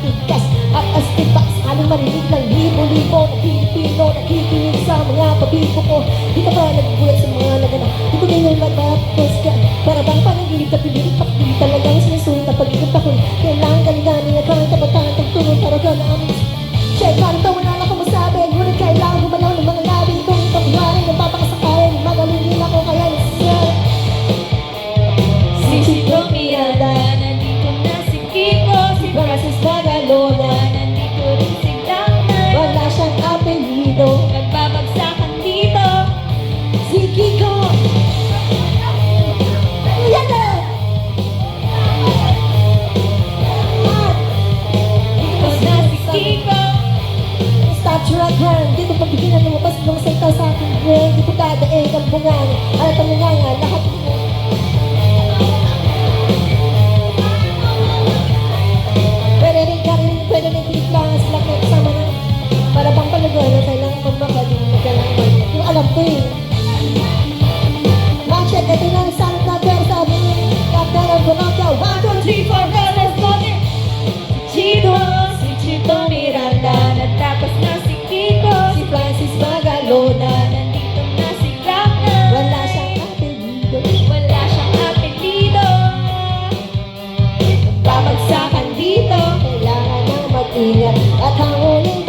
matigas at astig. Baka sakaling marinig ng libo-libo na Pilipino nakikinig sa mga pabigo ko. Di ka ba nagbulat sa mga naganap? Di ko din yung matapos ka. Para bang panaginip na pinilit pa di talagang sinusunta pag-ikot ako. Kailangan galinganin at ang kabataan tagtunod para gano'n. Check, parang taon na lang ako masabi. Ngunit kailangan gumalaw ng mga labi. Kung ikakuharin ang papakasakayin, magalingin ako kaya nasa Si Chico Miranda, nandito na si Kiko. Si Francis Magalona, nandito rin si Dangman. wala siyang apelido. Nagbabagsakan dito. Si Kiko. Yan na! At Dito na si Kiko. statue at hand, dito pagbiginan ng mabas ng salita sa aking brain. Dito dadaig ang bungang, alat ang munganga, lahat ng pwede rin karin, pwede rin tiniklangan sila kayo kasama na para bang palagoy na kailangan magmakaling magkailangan yung alam ko eh. Check, ito na ang sanat na pero sabi kapta ng bumaka 1, 2, 3, 4, now let's go there. Si Chito Miranda, natapos na si Kiko. Si Francis Magalona, Nandito na si Dangman. wala siyang apelido. Wala siyang apelido. Babagsakan dito. Kailangan nang mag-ingat at hangunin